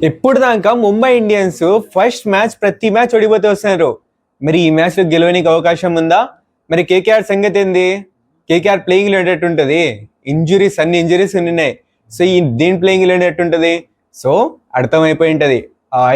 ఇప్పుడు దాకా Mumbai Indians first match ప్రతి మ్యాచ్ ఓడిపోతే వస్తున్నారు. మరి ఈ మ్యాచ్ లో గెలవడానికి అవకాశం ఉందా? మరి కేకేఆర్ సంగతి ఏంది? కేకేఆర్ ప్లేయింగ్ లో ఎట్టుంటది? అన్ని ఇంజురీస్ ఉన్నాయి. సో దీని ప్లేయింగ్ లో ఎట్టుంటది? సో అర్థమైపోయి ఉంటది.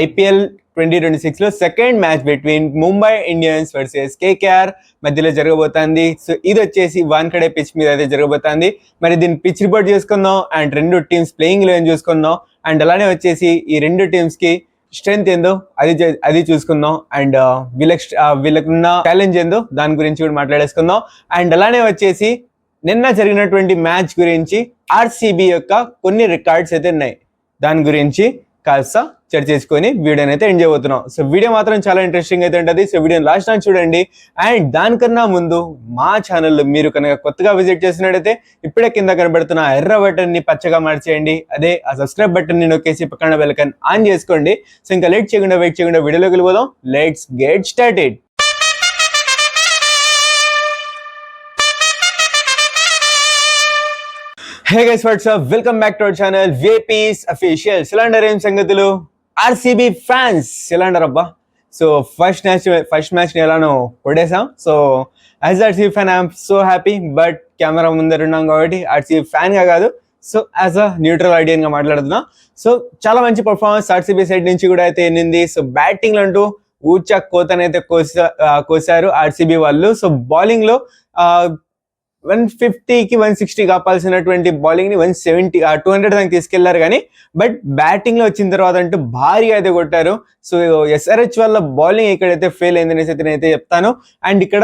ఐపీఎల్ 2026 లో second match between Mumbai Indians versus KKR మధ్యలో జరగబోతుంది. సో ఇది వచ్చేసి వాన్ఖడే పిచ్ మీద అయితే జరగబోతుంది. మరి దీన్ని పిచ్ రిపోర్ట్ చేసుకుందాం అండ్ రెండు టీమ్స్ ప్లేయింగ్ లో ఏం చూసుకుందాం అండ్ అలానే వచ్చేసి ఈ రెండు టీమ్స్ కి స్ట్రెంత్ ఏందో అది చూసుకుందాం అండ్ వీళ్ళకున్న ఛాలెంజ్ ఏందో దాని గురించి కూడా మాట్లాడేసుకుందాం. అండ్ అలానే వచ్చేసి నిన్న జరిగినటువంటి మ్యాచ్ గురించి ఆర్సీబీ యొక్క కొన్ని రికార్డ్స్ అయితే ఉన్నాయి, దాని గురించి కాస్త చర్చించుకొని వీడియోని అయితే ఎంజాయ్ అవుతున్నాం. సో వీడియో మాత్రం చాలా ఇంట్రెస్టింగ్ అయితే ఉంటుంది. సో వీడియోని లాస్ట్ టైం చూడండి. అండ్ దానికన్నా ముందు మా ఛానల్ మీరు కనుక కొత్తగా విజిట్ చేసినట్టయితే ఇప్పుడే కింద కనబడుతున్న ఎర్ర బటన్ ని పచ్చగా మార్చేయండి. అదే ఆ సబ్స్క్రైబ్ బటన్ ని నొక్కేసి పక్కన బెల్ ఐకాన్ ఆన్ చేసుకోండి. సో ఇంకా వెయిట్ చేయకుండా వీడియోలోకి వెళ్ళిపోదాం. Let's get started. Hey guys, what's up, welcome back to our channel VIPs official. Cylinder ఏం సంగతులు? ఆర్సీబీ ఫ్యాన్స్ సిలిండర్ అబ్బా. సో ఫస్ట్ మ్యాచ్ ని ఎలానో కొట్టేసాం. So as RCB fan I'm so happy. But camera ముందర ఉన్నాం కాబట్టి ఆర్సీబీ ఫ్యాన్ గా కాదు, so as a neutral audience గా మాట్లాడుతున్నా. సో చాలా మంచి పర్ఫార్మెన్స్ ఆర్సీబీ సైడ్ నుంచి కూడా అయితే ఎన్నింది. సో బ్యాటింగ్ లో అంటూ ఊచా కోతనైతే కోసారు ఆర్సీబీ వాళ్ళు. సో బౌలింగ్ లో 150కి 160 కాపాల్సినటువంటి బౌలింగ్ ని 170 200 దానికి తీసుకెళ్లారు. కానీ బట్ బ్యాటింగ్ లో వచ్చిన తర్వాత అంటూ భారీగా అయితే కొట్టారు. సో SRH వల్ల బౌలింగ్ ఎక్కడైతే ఫెయిల్ అయిందనేసి అయితే నేనైతే చెప్తాను. అండ్ ఇక్కడ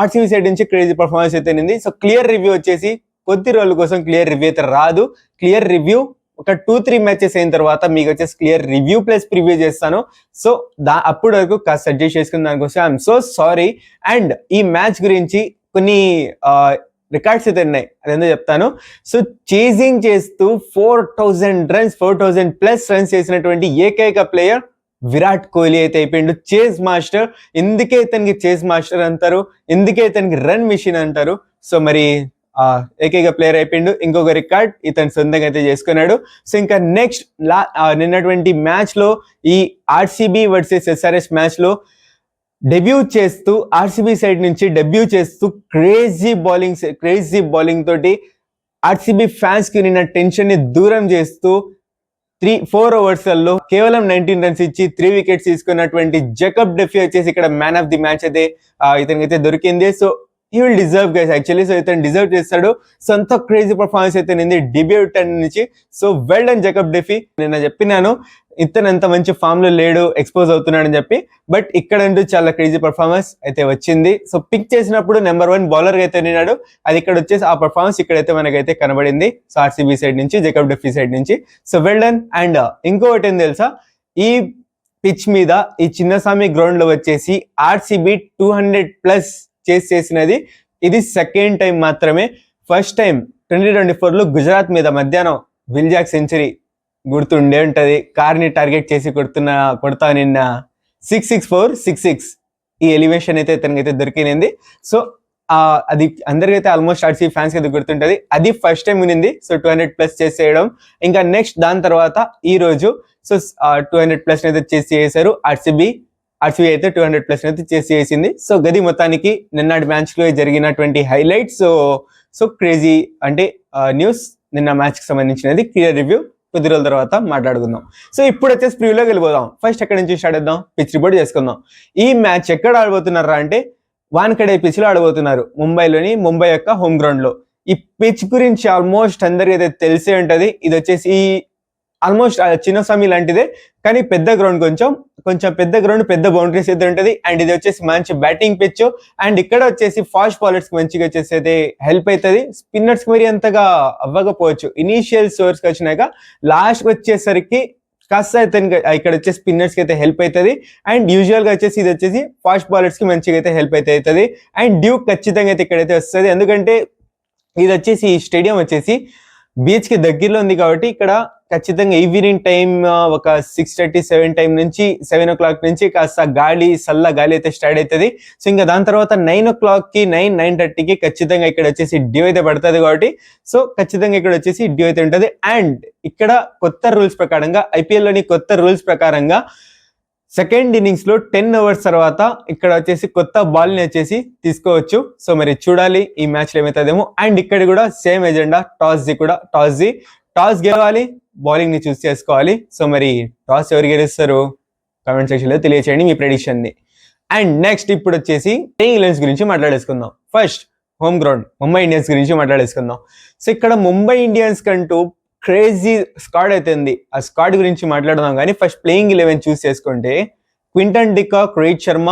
ఆర్సీబీ సైడ్ నుంచి క్రేజీ పర్ఫార్మెన్స్ అయితే ఉంది. సో క్లియర్ రివ్యూ వచ్చేసి కొద్ది రోజుల కోసం క్లియర్ రివ్యూ అయితే రాదు. క్లియర్ రివ్యూ ఒక 2-3 మ్యాచెస్ అయిన తర్వాత మీకు వచ్చేసి క్లియర్ రివ్యూ ప్లస్ ప్రివ్యూ చేస్తాను. సో అప్పటి వరకు కాస్త సజెస్ట్ చేసుకున్న దానికోసం ఐఎమ్ సో సారీ. అండ్ ఈ మ్యాచ్ గురించి కొన్ని రికార్డ్స్ అయితే ఉన్నాయి, అదేందో చెప్తాను. సో చేజింగ్ చేస్తూ 4,000+ రన్స్ చేసినటువంటి ఏకైక ప్లేయర్ విరాట్ కోహ్లీ అయితే అయిపోయిండు చేజ్ మాస్టర్. ఎందుకే ఇతనికి చేజ్ మాస్టర్ అంటారు, ఎందుకే ఇతనికి రన్ మిషన్ అంటారు. సో మరి ఏకైక ప్లేయర్ అయిపోయిండు. ఇంకొక రికార్డ్ ఇతను సొంతంగా అయితే చేసుకున్నాడు. సో ఇంకా నెక్స్ట్ నిన్నటువంటి మ్యాచ్ లో ఈ ఆర్సీబీ వర్సెస్ SRH మ్యాచ్ లో డెబ్యూ చేస్తూ ఆర్సీబీ సైడ్ నుంచి డెబ్యూ చేస్తూ క్రేజీ బౌలింగ్ తోటి ఆర్సీబీ ఫ్యాన్స్ కి నిన్న టెన్షన్ ని దూరం చేస్తూ 4 ఓవర్స్లలో కేవలం 19 రన్స్ ఇచ్చి 3 వికెట్స్ తీసుకున్నటువంటి జేకబ్ డెఫీ వచ్చేసి ఇక్కడ మ్యాన్ ఆఫ్ ది మ్యాచ్ అయితే ఇతనికైతే దొరికింది. So he will deserve guys actually. So ఇతను డిజర్వ్ చేస్తాడు. సో అంత క్రేజీ పర్ఫార్మెన్స్ అయితే నింది డెబ్యూట్ నుంచి. So well done Jacob DeFi. నేను చెప్పినాను ఇతను అంత మంచి ఫామ్ లో లేడు, ఎక్స్పోజ్ అవుతున్నాడు అని చెప్పి. బట్ ఇక్కడ అంటూ చాలా క్రేజీ పర్ఫార్మెన్స్ అయితే వచ్చింది. సో పిక్ చేసినప్పుడు నెంబర్ 1 బౌలర్ గా అయితే నిన్నాడు. అది ఇక్కడ వచ్చేసి ఆ పర్ఫార్మెన్స్ ఇక్కడైతే మనకైతే కనబడింది. సో ఆర్సీబీ సైడ్ నుంచి, జేకబ్ డెఫీ సైడ్ నుంచి. So well done. అండ్ ఇంకొకటి ఏం తెలుసా, ఈ పిచ్ మీద ఈ చిన్నస్వామి గ్రౌండ్ లో వచ్చేసి ఆర్సీబీ 200+ చేసినది ఇది సెకండ్ టైం మాత్రమే. ఫస్ట్ టైం 2024 లో గుజరాత్ మీద మధ్యాహ్నం విల్ జాక్ సెంచరీ గుర్తుండే ఉంటది. కార్ని టార్గెట్ చేసి కొడతా నిన్న 664 66 ఈ ఎలివేషన్ అయితే ఇతనికైతే దొరికింది. సో అది అందరికైతే ఆల్మోస్ట్ ఆర్సీబీ ఫ్యాన్స్ అయితే గుర్తుంటది. అది ఫస్ట్ టైం ఉన్నింది. సో 200+ చేసేయడం. ఇంకా నెక్స్ట్ దాని తర్వాత ఈ రోజు సో 200+ అయితే చేశారు ఆర్సీబీ అయితే 200+ అయితే చేసింది. సో గది మొత్తానికి నిన్నటి మ్యాచ్ లో జరిగినటువంటి హైలైట్స్. సో క్రేజీ అంటే న్యూస్ నిన్న మ్యాచ్ కి సంబంధించినది. క్లియర్ రివ్యూ కొద్ది రోజుల తర్వాత మాట్లాడుకుందాం. సో ఇప్పుడు వచ్చేసి ప్రివ్యూలోకి వెళ్ళిపోదాం. ఫస్ట్ ఎక్కడి నుంచి స్టార్ట్ చేద్దాం, పిచ్ రిపోర్ట్ చేసుకుందాం. ఈ మ్యాచ్ ఎక్కడ ఆడబోతున్నారా అంటే వాన్ఖడే పిచ్ లో ఆడబోతున్నారు, ముంబై యొక్క హోమ్ గ్రౌండ్ లో. ఈ పిచ్ గురించి ఆల్మోస్ట్ అందరికి అయితే తెలిసే ఉంటది. ఇది వచ్చేసి ఆల్మోస్ట్ చిన్నస్వామి లాంటిదే, కానీ పెద్ద గ్రౌండ్, కొంచెం పెద్ద గ్రౌండ్, పెద్ద బౌండరీస్ అయితే ఉంటుంది. అండ్ ఇది వచ్చేసి మంచి బ్యాటింగ్ పిచ్. అండ్ ఇక్కడ వచ్చేసి ఫాస్ట్ బౌలర్స్ కి మంచిగా వచ్చేసి అయితే హెల్ప్ అవుతుంది. స్పిన్నర్స్ కి మరి అంతగా అవ్వకపోవచ్చు ఇనీషియల్ ఓవర్స్ కి వచ్చినాక. లాస్ట్ వచ్చేసరికి కాస్త ఇక్కడ వచ్చేసి స్పిన్నర్స్ కి అయితే హెల్ప్ అవుతుంది. అండ్ యూజువల్ గా వచ్చేసి ఇది వచ్చేసి ఫాస్ట్ బౌలర్స్ కి మంచిగా అయితే హెల్ప్ అయితే అవుతుంది. అండ్ డ్యూక్ ఖచ్చితంగా అయితే ఇక్కడైతే వస్తుంది. ఎందుకంటే ఇది వచ్చేసి ఈ స్టేడియం వచ్చేసి బీచ్ కి దగ్గరలో ఉంది కాబట్టి ఇక్కడ ఖచ్చితంగా ఈవినింగ్ టైం ఒక 6:30 7 టైం నుంచి 7 o'clock నుంచి కాస్త చల్ల గాలి అయితే స్టార్ట్ అవుతుంది. సో ఇంకా దాని తర్వాత 9 o'clockకి 9:30కి ఖచ్చితంగా ఇక్కడ వచ్చేసి డ్యూ అయితే పడుతుంది కాబట్టి సో ఖచ్చితంగా ఇక్కడ వచ్చేసి డ్యూ అయితే ఉంటుంది. అండ్ ఇక్కడ కొత్త రూల్స్ ప్రకారంగా ఐపీఎల్లోని కొత్త రూల్స్ ప్రకారంగా సెకండ్ ఇన్నింగ్స్ లో 10 hours తర్వాత ఇక్కడ వచ్చేసి కొత్త బాల్ ని వచ్చేసి తీసుకోవచ్చు. సో మరి చూడాలి ఈ మ్యాచ్ లో ఏమవుతుందేమో. అండ్ ఇక్కడ కూడా సేమ్ ఎజెండా, టాస్ గెలవాలి, బౌలింగ్ ని చూస్ చేసుకోవాలి. సో మరి టాస్ ఎవరు గెలుస్తారు కామెంట్ సెక్షన్ లో తెలియచేయండి మీ ప్రెడిక్షన్ ని. అండ్ నెక్స్ట్ ఇప్పుడు వచ్చేసి ప్లేయింగ్ ఎలెవెన్స్ గురించి మాట్లాడేసుకుందాం. First home ground Mumbai Indians గురించి మాట్లాడేసుకుందాం. సో ఇక్కడ ముంబై ఇండియన్స్ కంటూ క్రేజీ స్క్వాడ్ అయితే ఉంది. ఆ స్క్వాడ్ గురించి మాట్లాడదాం కానీ ఫస్ట్ ప్లేయింగ్ 11 చూస్ చేసుకుంటే Quinton de Kock, Rohit Sharma,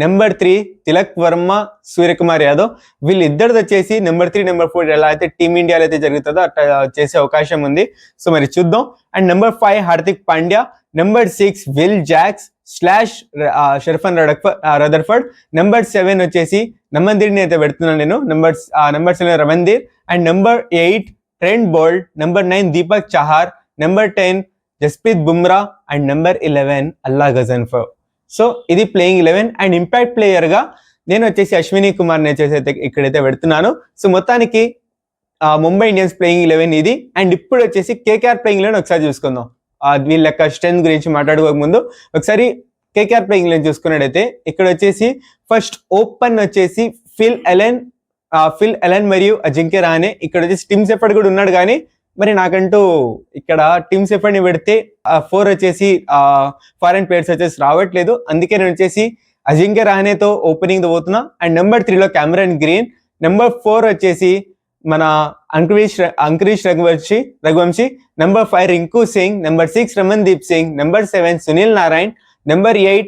number 3 Tilak Varma, Suryakumar Yadav, వీళ్ళిద్దరిది వచ్చేసి నెంబర్ 3 నెంబర్ 4 ఎలా అయితే టీమిండియాలో అయితే జరుగుతుందో అట్లా చేసే అవకాశం ఉంది. సో మరి చూద్దాం. And number 5 Hardik Pandya, number 6 Will Jacks / Sherfane Rutherford, number 7 వచ్చేసి నమందీర్ని అయితే పెడుతున్నాను నేను, నెంబర్ 7 రమందీర్, and number 8 Trent Boult, number 9 Deepak Chahar, number 10 Jasprit Bumrah, and number 11 Allah Ghazanfar. So ఇది ప్లేయింగ్ 11. అండ్ ఇంపాక్ట్ ప్లేయర్ గా నేను వచ్చేసి అశ్విని కుమార్ ని వచ్చేసి అయితే ఇక్కడైతే పెడుతున్నాను. సో మొత్తానికి ముంబై ఇండియన్స్ ప్లేయింగ్ 11 ఇది. అండ్ ఇప్పుడు వచ్చేసి కేకేఆర్ ప్లేయింగ్ 11 ఒకసారి చూసుకుందాం. వీళ్ళ యొక్క స్ట్రెంత్ గురించి మాట్లాడుకోక ముందు ఒకసారి కేకేఆర్ ప్లేయింగ్ 11 చూసుకున్నట్టయితే ఇక్కడ వచ్చేసి ఫస్ట్ ఓపెన్ వచ్చేసి ఫిల్ ఎలెన్ మరియు అజింక్య రహానే. ఇక్కడ వచ్చేసి టిమ్ సెఫర్డ్ కూడా ఉన్నాడు కానీ మరి నాకంటూ ఇక్కడ టిమ్ సెఫర్డ్ ని పెడితే 4 వచ్చేసి ఫారెన్ ప్లేయర్స్ వచ్చేసి రావట్లేదు. అందుకే నేను వచ్చేసి అజింక్య రహానేతో ఓపెనింగ్ తో పోతున్నా. అండ్ నెంబర్ 3లో కెమెరన్ గ్రీన్, నెంబర్ 4 వచ్చేసి మన Angkrish Raghuvanshi, number 5 Rinku Singh, number 6 Ramandeep Singh, number 7 Sunil Narine, number 8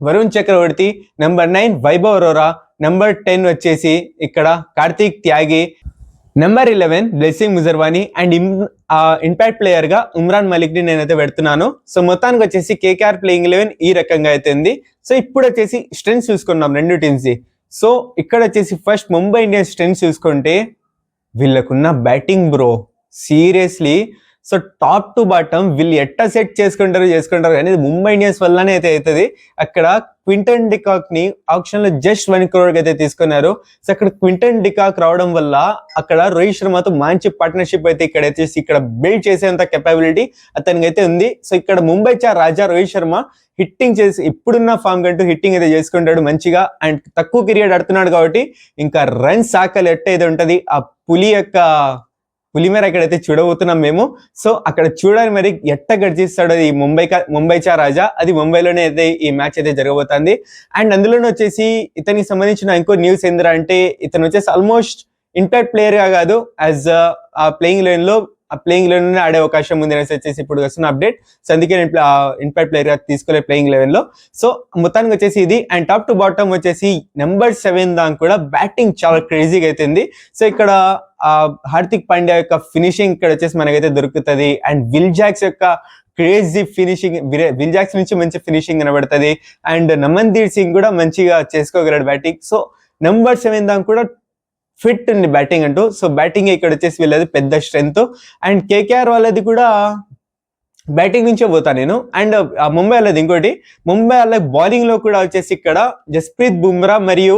Varun Chakravarthy, number 9 Vaibhav Arora, number 10 వచ్చేసి ఇక్కడ Kartik Tyagi, number 11 Blessing Muzarabani. And impact player గా ఉమ్రాన్ మలిక్ ని నేనైతే పెడుతున్నాను. సో మొత్తానికి వచ్చేసి కేకేఆర్ ప్లేయింగ్ 11 ఈ రకంగా అయితే ఉంది. సో ఇప్పుడు వచ్చేసి స్ట్రెంగ్స్ చూసుకున్నాం రెండు టీమ్స్ ది. సో ఇక్కడ వచ్చేసి ఫస్ట్ ముంబై ఇండియన్స్ స్ట్రెంగ్స్ చూసుకుంటే వీళ్ళకున్న batting bro seriously. So top to bottom వీళ్ళు ఎట్లా సెట్ చేసుకుంటారు కానీ ముంబై ఇండియన్స్ వల్లనే అయితే అవుతుంది. అక్కడ క్వింటన్ డికాక్ ని ఆప్షన్ లో జస్ట్ 1 crore అయితే తీసుకున్నారు. సో అక్కడ క్వింటన్ డికాక్ రావడం వల్ల అక్కడ రోహిత్ శర్మతో మంచి పార్ట్నర్షిప్ అయితే ఇక్కడ బిల్డ్ చేసేంత కెపాబిలిటీ అతనికి అయితే ఉంది. సో ఇక్కడ ముంబై రాజా రోహిత్ శర్మ హిట్టింగ్ చేసి ఇప్పుడున్న ఫామ్ కంటూ హిట్టింగ్ అయితే చేసుకుంటాడు మంచిగా. అండ్ తక్కువ పీరియడ్ ఆడుతున్నాడు కాబట్టి ఇంకా రన్స్ ఆకలి ఎట్టయితే ఉంటది. ఆ పులి మేర ఇక్కడైతే చూడబోతున్నాం మేము. సో అక్కడ చూడాలి మరి ఎట్ట గడిచిస్తాడు ఈ ముంబై రాజా. అది ముంబైలోనే అయితే ఈ మ్యాచ్ అయితే జరగబోతుంది. అండ్ అందులోనే వచ్చేసి ఇతనికి సంబంధించిన ఇంకో న్యూస్ ఏంద్రా అంటే ఇతను వచ్చేసి ఆల్మోస్ట్ ఇంపాక్ట్ ప్లేయర్ గా కాదు, యాజ్ ప్లేయింగ్ లెవెన్ లో ఆడే అవకాశం ఉంది అనేసి వచ్చేసి ఇప్పుడు వస్తున్న అప్డేట్. సో అందుకే నేను ఇంపాక్ట్ ప్లేయర్ గా తీసుకోలేదు ప్లేయింగ్ లెవెన్ లో. సో మొత్తానికి వచ్చేసి ఇది. అండ్ టాప్ టు బాటమ్ వచ్చేసి నెంబర్ 7 దాకా కూడా బ్యాటింగ్ చాలా క్రేజీగా అవుతుంది. సో ఇక్కడ హార్దిక్ పాండ్యా యొక్క ఫినిషింగ్ ఇక్కడ వచ్చేసి మనకైతే దొరుకుతుంది. అండ్ విల్ జాక్స్ యొక్క క్రేజీ ఫినిషింగ్, విల్ జాక్స్ నుంచి మంచి ఫినిషింగ్ కనబడుతుంది. అండ్ నమన్దీప్ సింగ్ కూడా మంచిగా చేసుకోగలడు బ్యాటింగ్. సో నెంబర్ 7 దాకా కూడా ఫిట్ ఉంది బ్యాటింగ్ అంటూ. సో బ్యాటింగ్ ఇక్కడ వచ్చేసి వీళ్ళది పెద్ద స్ట్రెంత్. అండ్ కేకేఆర్ వాళ్ళది కూడా బ్యాటింగ్ నుంచే పోతా నేను. అండ్ ముంబై వాళ్ళది ఇంకోటి, ముంబై వాళ్ళ బౌలింగ్ లో కూడా వచ్చేసి ఇక్కడ జస్ప్రీత్ బుమ్రా మరియు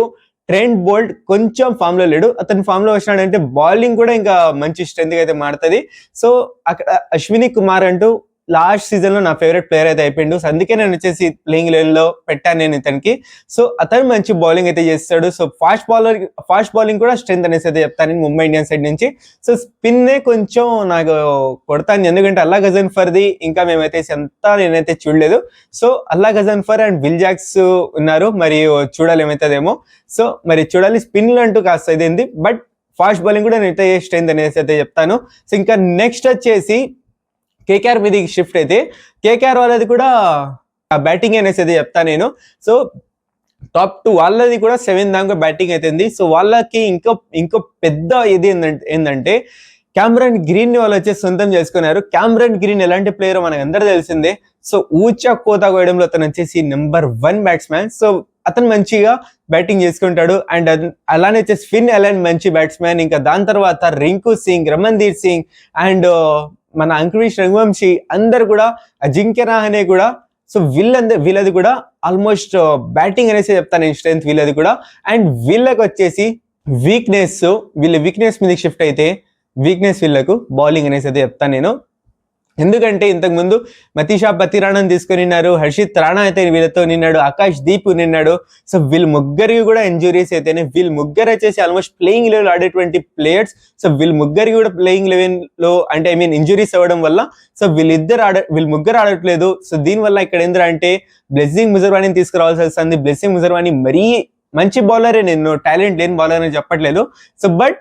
ట్రెంట్ బోల్ట్ కొంచెం ఫామ్ లో లేడు. అతని ఫామ్ లో వచ్చినాడంటే బౌలింగ్ కూడా ఇంకా మంచి స్ట్రెంత్ అయితే మారుతుంది. సో అక్కడ అశ్విని కుమార్ అంటూ లాస్ట్ సీజన్ లో నా ఫేవరెట్ ప్లేయర్ అయితే అయిపోయిండు. సో అందుకే నేను వచ్చేసి ప్లేయింగ్ లెవెల్ లో పెట్టాను నేను ఇతనికి. సో అతను మంచి బౌలింగ్ అయితే చేస్తాడు. సో ఫాస్ట్ బౌలింగ్ కూడా స్ట్రెంత్ అనేసి అయితే చెప్తాను ముంబై ఇండియన్స్ సైడ్ నుంచి. సో స్పిన్ కొంచెం నాకు కొడతాను, ఎందుకంటే అల్లా గజన్ఫర్ది ఇంకా మేమైతే నేనైతే చూడలేదు. So Allah Ghazanfar and Will Jacks ఉన్నారు, మరి చూడాలి ఏమైతుందేమో. సో మరి చూడాలి, స్పిన్ లో అంటూ కాస్త ఇదేంది, బట్ ఫాస్ట్ బౌలింగ్ కూడా నేనైతే స్ట్రెంత్ అనేసి అయితే చెప్తాను. సో ఇంకా నెక్స్ట్ వచ్చేసి కేకేఆర్ మీదకి షిఫ్ట్ అయితే కేకేఆర్ వాళ్ళది కూడా బ్యాటింగ్ అనేసి అయితే చెప్తాను నేను. సో టాప్ 2 వాళ్ళది కూడా 7 దాకా బ్యాటింగ్ అవుతుంది. సో వాళ్ళకి ఇంకో పెద్ద ఇది ఏంటంటే క్యామరన్ గ్రీన్ ని వాళ్ళు వచ్చేసి సొంతం చేసుకున్నారు. క్యామరన్ గ్రీన్ ఎలాంటి ప్లేయర్ మనకు అందరూ తెలిసిందే. సో ఊచా కోత కోయడంలో అతను వచ్చేసి నెంబర్ 1 బ్యాట్స్మెన్. సో అతను మంచిగా బ్యాటింగ్ చేసుకుంటాడు. అండ్ అలానే వచ్చేసి ఫిన్ ఎలెన్ మంచి బ్యాట్స్మెన్. ఇంకా దాని తర్వాత రింకు సింగ్, రమన్దీప్ సింగ్ అండ్ మన అంకుష్ రఘువంశీ అందరు కూడా, అజింక్య రహానే కూడా, సో వీళ్ళది కూడా ఆల్మోస్ట్ బ్యాటింగ్ అనేసి చెప్తాను నేను, స్ట్రెంత్ వీళ్ళది కూడా. అండ్ వీళ్ళకి వచ్చేసి వీళ్ళ వీక్నెస్ మీదకి షిఫ్ట్ అయితే వీక్నెస్ వీళ్ళకు బౌలింగ్ అనేసి అయితే చెప్తాను నేను. ఎందుకంటే ఇంతకు ముందు మతీషా పతిరాణని తీసుకుని ఉన్నారు, హర్షిత్ రాణా అయితే వీళ్ళతో నిన్నాడు, ఆకాష్ దీప్ నిన్నాడు. సో వీళ్ళు ముగ్గురికి కూడా ఇంజురీస్ అయితేనే, వీళ్ళు ముగ్గురు వచ్చేసి ఆల్మోస్ట్ ప్లేయింగ్ లెవెల్ ఆడేటువంటి ప్లేయర్స్. సో వీళ్ళు ముగ్గురికి కూడా ప్లేయింగ్ లెవెల్ లో అంటే ఐ మీన్ ఇంజురీస్ అవ్వడం వల్ల సో వీళ్ళు ముగ్గురు ఆడట్లేదు. సో దీనివల్ల ఇక్కడ ఏంటంటే బ్లెస్సింగ్ ముజర్వాణిని తీసుకురావాల్సి వస్తుంది. బ్లెస్సింగ్ ముజర్వాణి మరీ మంచి బౌలరే, నేను టాలెంట్ లేని బౌలర్ అని చెప్పట్లేదు. సో బట్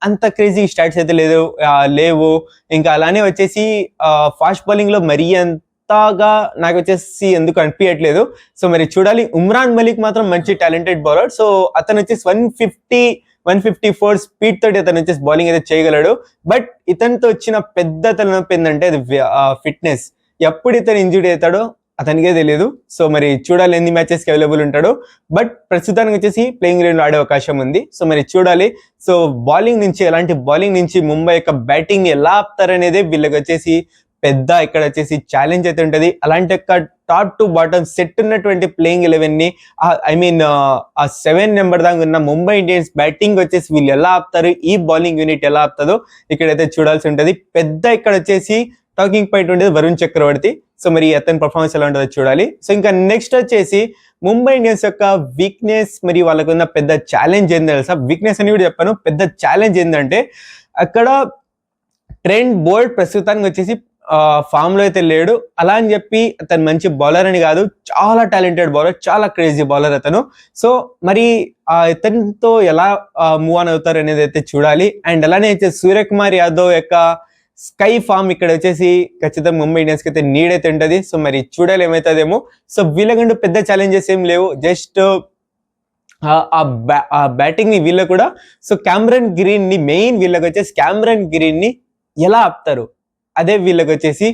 అంత క్రేజీ స్టాట్స్ అయితే లేవు. ఇంకా అలానే వచ్చేసి ఫాస్ట్ బౌలింగ్ లో మరీ అంతగా నాకు వచ్చేసి ఎందుకు అనిపించట్లేదు. సో మరి చూడాలి. ఉమ్రాన్ మలిక్ మాత్రం మంచి టాలెంటెడ్ బౌలర్. సో అతను వచ్చేసి 154 స్పీడ్ తోటి అతను వచ్చేసి బౌలింగ్ అయితే చేయగలడు. బట్ ఇతనితో వచ్చిన పెద్ద తలనొప్పి ఏంటంటే అది ఫిట్నెస్. ఎప్పుడు ఇతను ఇంజూరీ అవుతాడో అతనికే తెలియదు. సో మరి చూడాలి ఎన్ని మ్యాచెస్ కి అవైలబుల్ ఉంటాడు. బట్ ప్రస్తుతానికి వచ్చేసి ప్లేయింగ్ లెవెల్ ఆడే అవకాశం ఉంది. సో మరి చూడాలి. సో ఎలాంటి బౌలింగ్ నుంచి ముంబై యొక్క బ్యాటింగ్ ఎలా ఆపుతారనేదే వీళ్ళకి వచ్చేసి పెద్ద ఇక్కడ వచ్చేసి ఛాలెంజ్ అయితే ఉంటుంది. అలాంటి యొక్క టాప్ టు బాటమ్ సెట్ ఉన్నటువంటి ప్లేయింగ్ 11 ని ఐ మీన్ ఆ 7 నెంబర్ దాకా ఉన్న ముంబై ఇండియన్స్ బ్యాటింగ్ వచ్చేసి వీళ్ళు ఎలా ఆపుతారు, ఈ బౌలింగ్ యూనిట్ ఎలా ఆపుతుందో ఇక్కడైతే చూడాల్సి ఉంటుంది. పెద్ద ఇక్కడ వచ్చేసి టాకింగ్ పాయింట్ ఉండేది వరుణ్ చక్రవర్తి. సో మరి అతని పర్ఫార్మెన్స్ ఎలా ఉంటుందో చూడాలి. సో ఇంకా నెక్స్ట్ వచ్చేసి ముంబై ఇండియన్స్ యొక్క వీక్నెస్, మరి వాళ్ళకు ఉన్న పెద్ద ఛాలెంజ్ ఏంటి తెలుసా? వీక్నెస్ అని కూడా చెప్పాను, పెద్ద ఛాలెంజ్ ఏంటంటే అక్కడ ట్రెంట్ బోల్ట్ ప్రస్తుతానికి వచ్చేసి ఫామ్ లో అయితే లేడు. అలా అని చెప్పి అతను మంచి బౌలర్ అని కాదు, చాలా టాలెంటెడ్ బౌలర్, చాలా క్రేజీ బౌలర్ అతను. సో మరి ఇతనితో ఎలా మూవ్ ఆన్ అవుతారు అనేది అయితే చూడాలి. అండ్ అలానే సూర్యకుమార్ యాదవ్ యొక్క స్కై ఫామ్ ఇక్కడ వచ్చేసి ఖచ్చితంగా ముంబై ఇండియన్స్ కి అయితే నీడ్ అయితే ఉంటుంది. సో మరి చూడాలి ఏమవుతుందేమో. సో వీళ్ళకంటూ పెద్ద ఛాలెంజెస్ ఏం లేవు, జస్ట్ ఆ బ్యాటింగ్ ని వీళ్ళ కూడా. సో క్యామరన్ గ్రీన్ ని మెయిన్ వీళ్ళకి వచ్చేసి క్యామరన్ గ్రీన్ ని ఎలా ఆపుతారు అదే వీళ్ళకి వచ్చేసి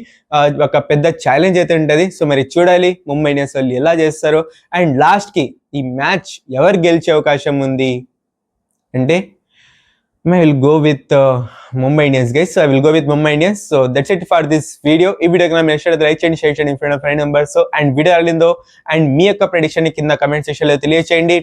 ఒక పెద్ద ఛాలెంజ్ అయితే ఉంటుంది. సో మరి చూడాలి ముంబై ఇండియన్స్ వాళ్ళు ఎలా చేస్తారు. అండ్ లాస్ట్ కి ఈ మ్యాచ్ ఎవరు గెలిచే అవకాశం ఉంది అంటే I will go with Mumbai Indians, guys. So I will go with Mumbai Indians. So that's it for this video. Ee video ki naam share like cheyandi, share cheyandi in friend number. So and video allindo and mee yokka prediction ni kinda comment section lo teliyacheyandi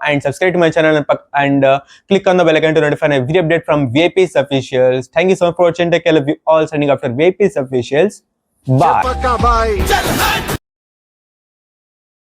and subscribe to my channel and click on the bell icon to notify every update from VIP's officials. Thank you so much for watching. Take care of you all. Signing after VIP's officials. Bye.